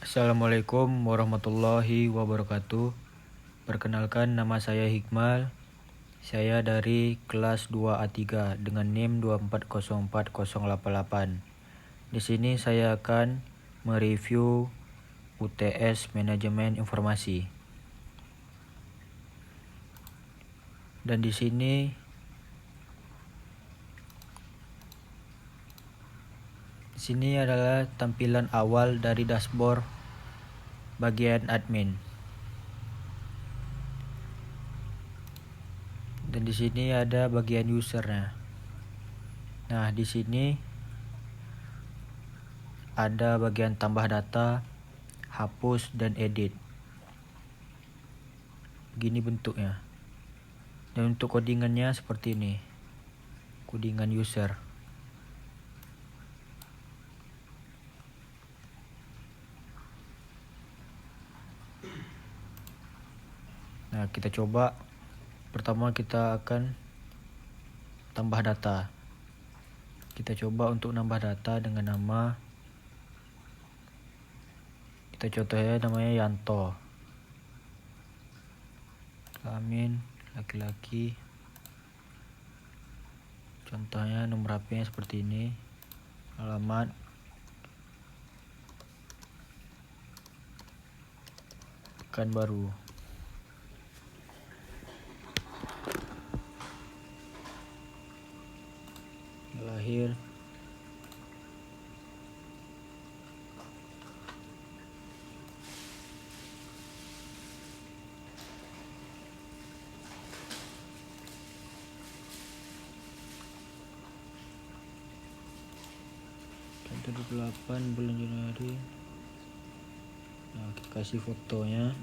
Assalamualaikum warahmatullahi wabarakatuh. Perkenalkan, nama saya Hikmal. Saya dari kelas 2A3 dengan NIM 2404088. Di sini saya akan mereview UTS Manajemen Informasi. Dan di sini adalah tampilan awal dari dashboard bagian admin. Dan di sini ada bagian usernya. Nah, di sini ada bagian tambah data, hapus, dan edit. Begini bentuknya. Dan untuk codingannya seperti ini. Codingan user. Nah, kita coba. Pertama kita akan tambah data. Kita coba untuk nambah data dengan nama, kita contohnya namanya Yanto. Kelamin laki-laki. Contohnya nomor HP-nya seperti ini. Alamat. Pekanbaru. Lahir tanggal 28 bulan Januari. Nah, kita kasih fotonya.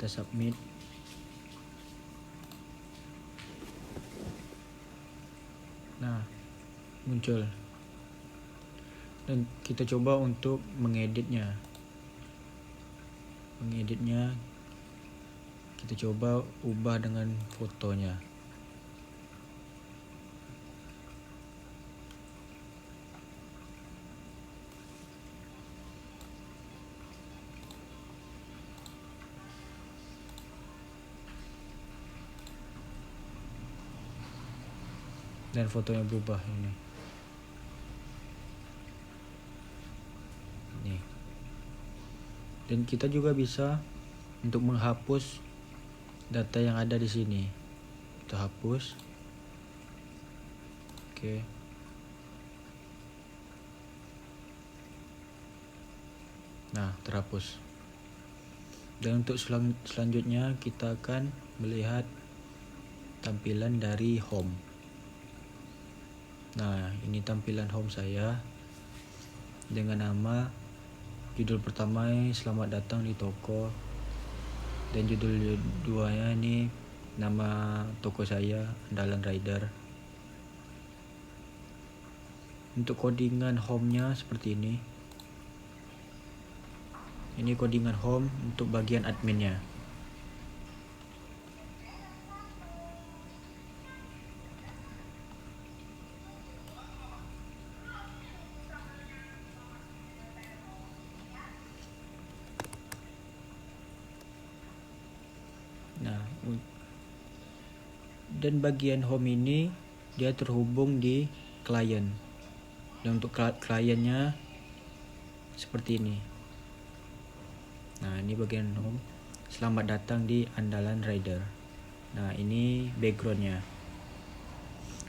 Kita submit. Nah, muncul. Dan kita coba untuk mengeditnya. Kita coba ubah dengan fotonya. Dan fotonya berubah ini. Nih. Dan kita juga bisa untuk menghapus data yang ada di sini. Kita hapus. Oke. Nah, terhapus. Dan untuk selanjutnya kita akan melihat tampilan dari home. Nah, ini tampilan home saya dengan nama judul pertama selamat datang di toko, dan judul duanya ini nama toko saya, Andalan Rider. Untuk codingan home-nya seperti ini. Ini codingan home untuk bagian adminnya. Nah, dan bagian home ini dia terhubung di klien. Dan untuk kliennya seperti ini. Nah, ini bagian home. Selamat datang di Andalan Rider. Nah, ini backgroundnya.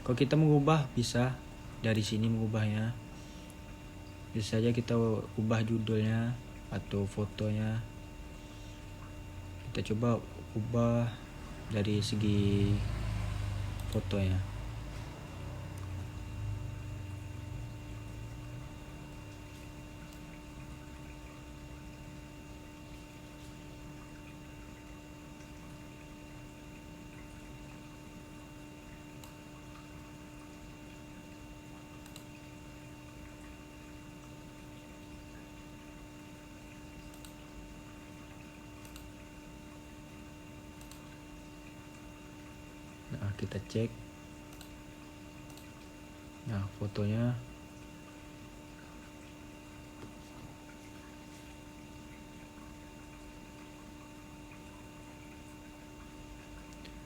Kalau kita mengubah, bisa dari sini mengubahnya. Bisa saja kita ubah judulnya atau fotonya. Kita coba ubah dari segi fotonya. kita cek. Nah, fotonya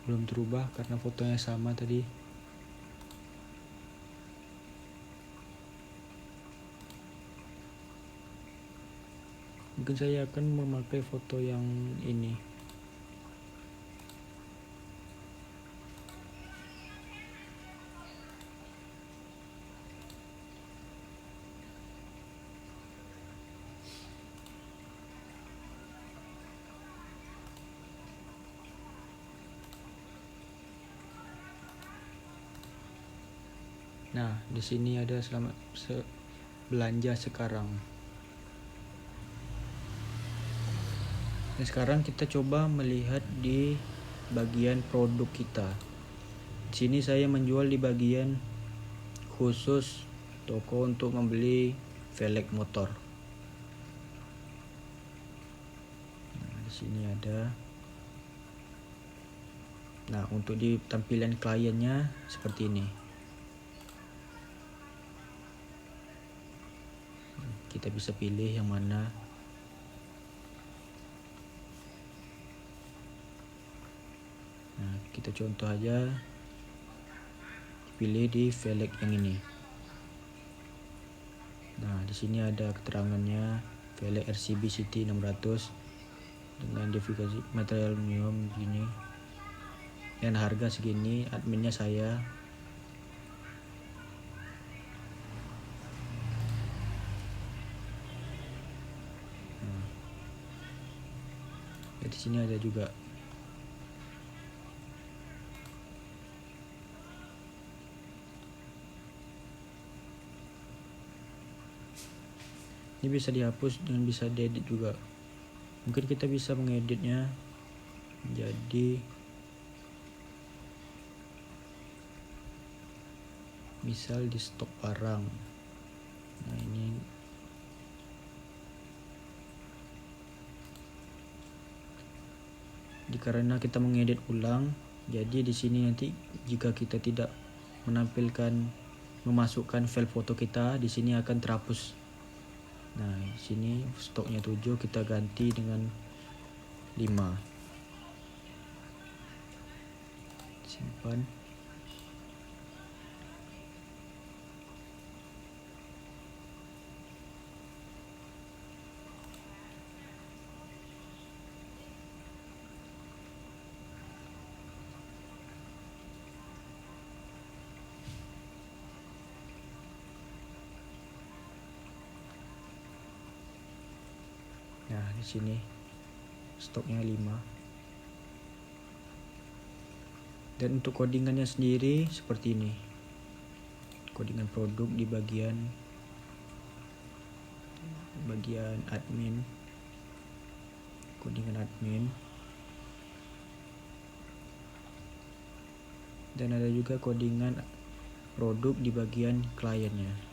belum terubah karena fotonya sama tadi. Mungkin saya akan memakai foto yang ini. Nah, di sini ada belanja sekarang. Nah, sekarang kita coba melihat di bagian produk kita. Di sini saya menjual di bagian khusus toko untuk membeli velg motor. Nah, di sini ada. Nah, untuk di tampilan kliennya seperti ini. Kita bisa pilih yang mana. Nah, kita contoh aja, pilih di velg yang ini. Nah, di sini ada keterangannya, velg RCB City 600 dengan identifikasi material premium gini. Dan harga segini, adminnya saya. Di sini ada juga. Ini bisa dihapus dan bisa diedit juga. Mungkin kita bisa mengeditnya jadi misal di stok barang. Nah, ini karena kita mengedit ulang, jadi di sini nanti jika kita tidak memasukkan file foto kita, di sini akan terhapus. Nah, di sini stoknya 7, kita ganti dengan 5. Simpan. Nah, di sini stoknya 5. Dan untuk codingannya sendiri seperti ini. Codingan produk di bagian admin. Codingan admin. Dan ada juga codingan produk di bagian kliennya.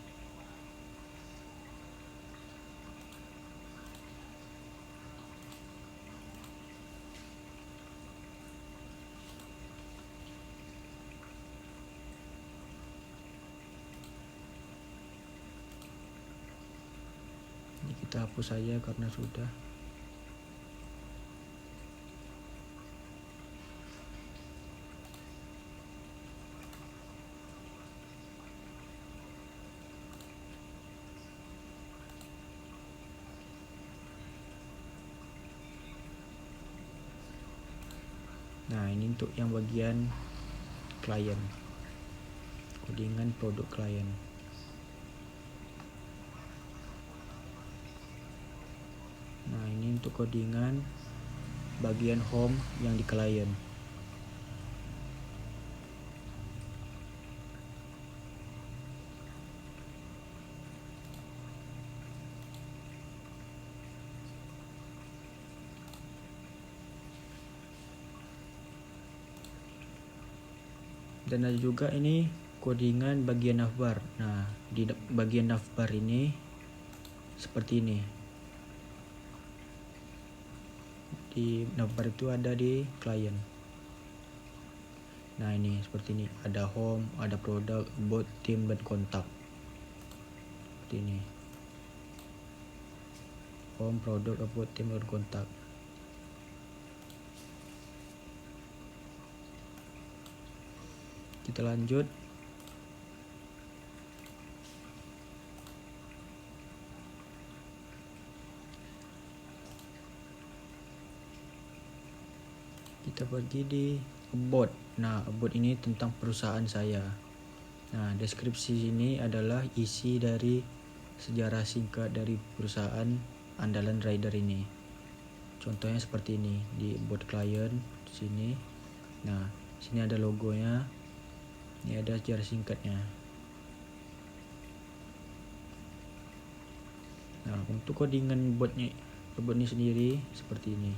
Ini kita hapus saja karena sudah. Nah, ini untuk yang bagian klien, codingan produk klien. Nah, ini untuk codingan bagian home yang di klien. Dan ada juga ini codingan bagian navbar. Nah, di bagian navbar ini seperti ini. Di navbar itu ada di klien. Nah ini seperti ini, ada home, ada produk, about, tim, dan kontak. Seperti ini, home, produk, about, tim, dan kontak. Kita lanjut. Kita pergi di about. Nah, about ini tentang perusahaan saya. Nah, deskripsi ini adalah isi dari sejarah singkat dari perusahaan andalan rider ini. Contohnya seperti ini di about client di sini. Nah, sini ada logonya. Ini ada sejarah singkatnya. Nah, untuk codingan bot ini sendiri seperti ini.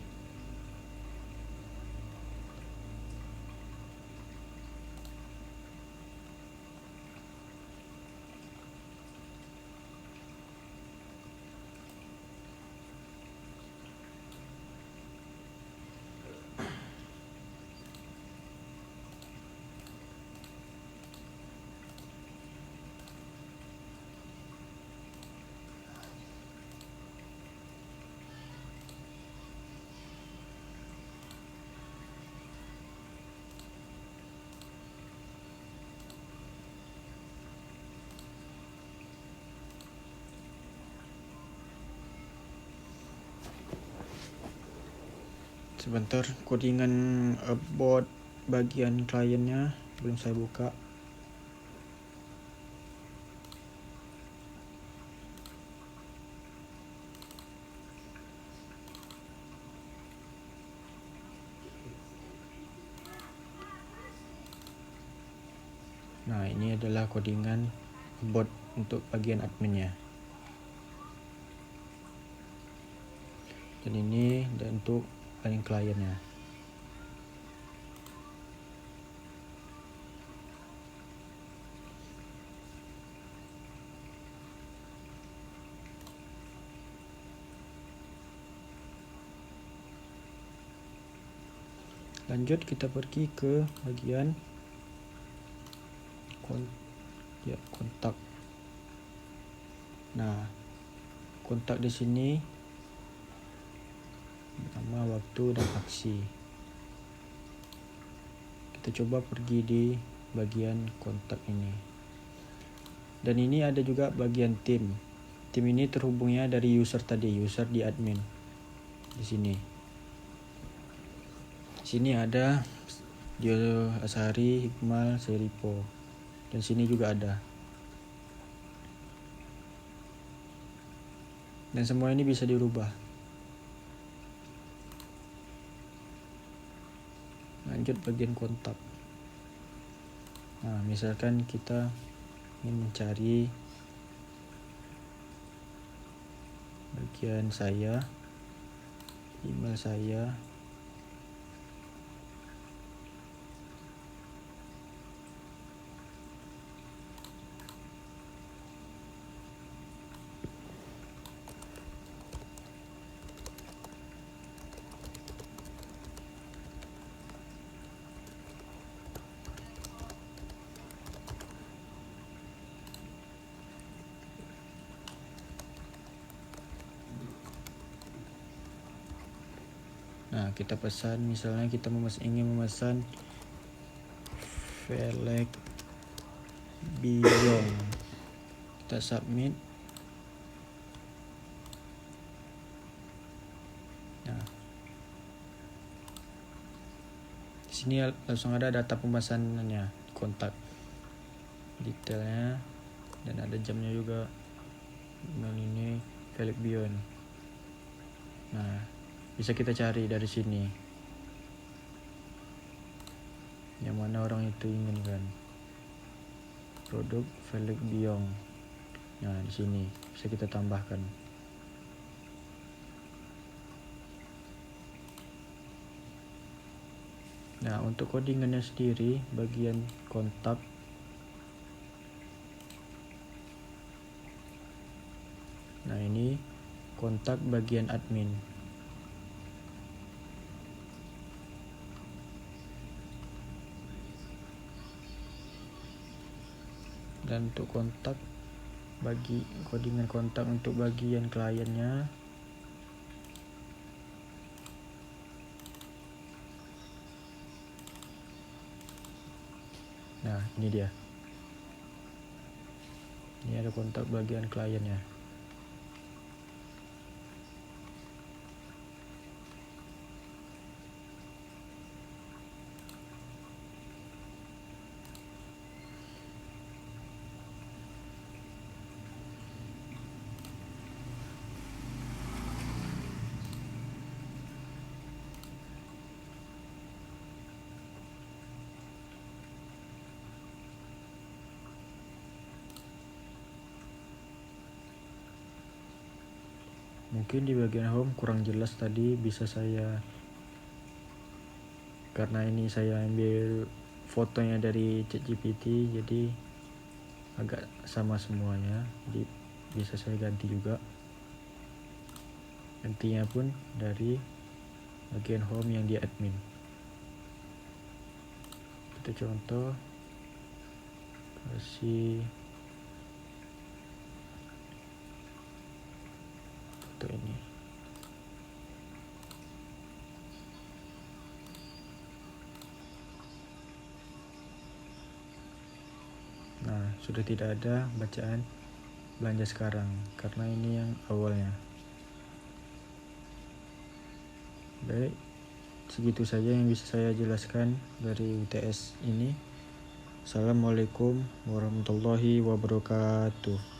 Sebentar, codingan about bagian kliennya belum saya buka. Nah, ini adalah codingan bot untuk bagian adminnya. Dan ini untuk bagian kliennya. Lanjut, kita pergi ke bagian kontak. Nah, kontak di sini nama, waktu, dan aksi. Kita coba pergi di bagian kontak ini. Dan ini ada juga bagian tim. Tim ini terhubungnya dari user tadi, user di admin. Di sini. Di sini ada Dio Asari, Hikmal, Seripo. Dan sini juga ada. Dan semua ini bisa dirubah. Lanjut bagian kontak. Nah, misalkan kita ingin mencari bagian saya, email saya, nah kita pesan, misalnya kita ingin memesan velg biong, kita submit. Nah, di sini langsung ada data pemesanannya, kontak, detailnya, dan ada jamnya juga. Email ini velg biong. Nah, bisa kita cari dari sini yang mana orang itu inginkan. Produk velg biong. Nah, di sini bisa kita tambahkan. Nah, untuk codingannya sendiri bagian kontak. Nah, ini kontak bagian admin. Dan untuk kontak, bagi codingan kontak untuk bagian kliennya. Nah, ini dia. Ini ada kontak bagian kliennya. Mungkin di bagian home kurang jelas tadi, bisa saya, karena ini saya ambil fotonya dari ChatGPT, jadi agak sama semuanya, jadi bisa saya ganti juga. Gantinya pun dari bagian home yang di admin. Kita contoh, kasih foto ini. Nah, sudah tidak ada bacaan belanja sekarang karena ini yang awalnya. Baik, segitu saja yang bisa saya jelaskan dari UTS ini. Assalamualaikum warahmatullahi wabarakatuh.